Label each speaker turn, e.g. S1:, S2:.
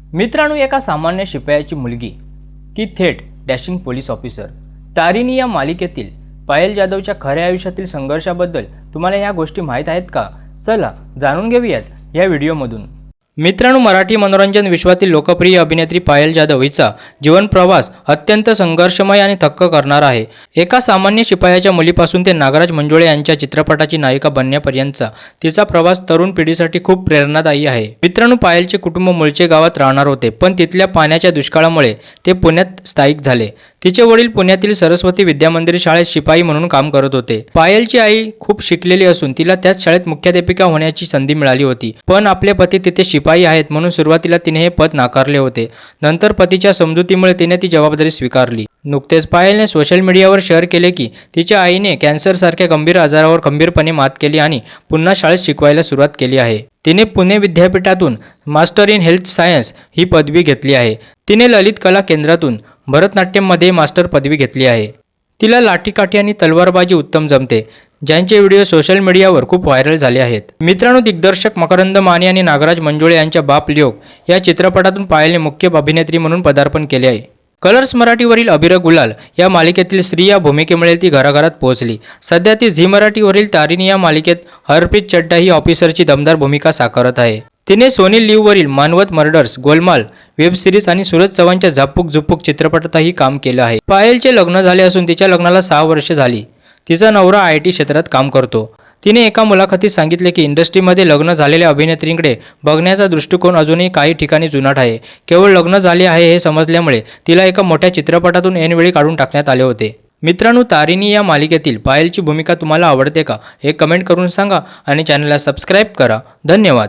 S1: मित्रांनो, एका सामान्य शिपायाची मुलगी की थेट डॅशिंग पोलीस ऑफिसर तारिणी या मालिकेतील पायल जाधवच्या खऱ्या आयुष्यातील संघर्षाबद्दल तुम्हाला ह्या गोष्टी माहीत आहेत का? चला जाणून घेऊयात या व्हिडिओमधून। मित्रांनो, मराठी मनोरंजन विश्वातील लोकप्रिय अभिनेत्री पायल जाधव हिचा जीवन प्रवास अत्यंत संघर्षमय आणि थक्क करणारा आहे। एका सामान्य शिपायाच्या मुलीपासून ते नागराज मंजुळे यांच्या चित्रपटाची नायिका बनण्यापर्यंतचा तिचा प्रवास तरुण पिढीसाठी खूप प्रेरणादायी आहे। मित्रांनो, पायलचे कुटुंब मूळचे गावात राहणार होते, पण तिथल्या पाण्याच्या दुष्काळामुळे ते पुण्यात स्थायिक झाले। तिचे वडील पुण्यातील सरस्वती विद्यामंदिर शाळेत शिपाई म्हणून काम करत होते। पायलची आई खूप शिकलेली असून तिला त्याच शाळेत मुख्याध्यापिका होण्याची संधी मिळाली होती, पण आपले पती तिथे शिपाई आहेत म्हणून सुरुवातीला तिने हे पद नाकारले होते। नंतर पतीच्या समजुतीमुळे तिने ती जबाबदारी स्वीकारली। नुकतेच पायलने सोशल मीडियावर शेअर केले की तिच्या आईने कॅन्सरसारख्या गंभीर आजारावर खंबीरपणे मात केली आणि पुन्हा शाळेत शिकवायला सुरुवात केली आहे। तिने पुणे विद्यापीठातून मास्टर इन हेल्थ सायन्स ही पदवी घेतली आहे। तिने ललित कला केंद्रातून भरतनाट्यममध्ये मास्टर पदवी घेतली आहे। तिला लाठीकाठी आणि तलवारबाजी उत्तम जमते, ज्यांचे व्हिडिओ सोशल मीडियावर खूप व्हायरल झाले आहेत। मित्रांनो, दिग्दर्शक मकरंद माने आणि नागराज मंजुळे यांच्या बाप लिओ या चित्रपटातून पायलने मुख्य अभिनेत्री म्हणून पदार्पण केले आहे। कलर्स मराठीवरील अबीर गुलाल या मालिकेतील स्त्री या भूमिकेमुळे ती घराघरात पोहोचली। सध्या ती झी मराठीवरील तारिणी या मालिकेत हरप्रीत चड्ढा ही ऑफिसरची दमदार भूमिका साकारत आहे। तिने सोनी लिव्हवरील मानवत मर्डर्स, गोलमाल वेब सिरीज आणि सूरज चव्हाणच्या झापूक झुपूक चित्रपटातही काम केलं आहे। पायलचे लग्न झाले असून तिच्या लग्नाला 6 वर्षे झाली। तिचा नवरा IT क्षेत्रात काम करतो। तिने एका मुलाखतीत सांगितले की इंडस्ट्रीमध्ये लग्न झालेल्या अभिनेत्रींकडे बघण्याचा दृष्टिकोन अजूनही काही ठिकाणी जुनाट आहे। केवळ लग्न झाले आहे हे समजल्यामुळे तिला एका मोठ्या चित्रपटातून ऐनवेळी काढून टाकण्यात आले होते। मित्रांनो, तारिणी या मालिकेतील पायलची भूमिका तुम्हाला आवडते का? हे कमेंट करून सांगा आणि चॅनलला सबस्क्राईब करा। धन्यवाद।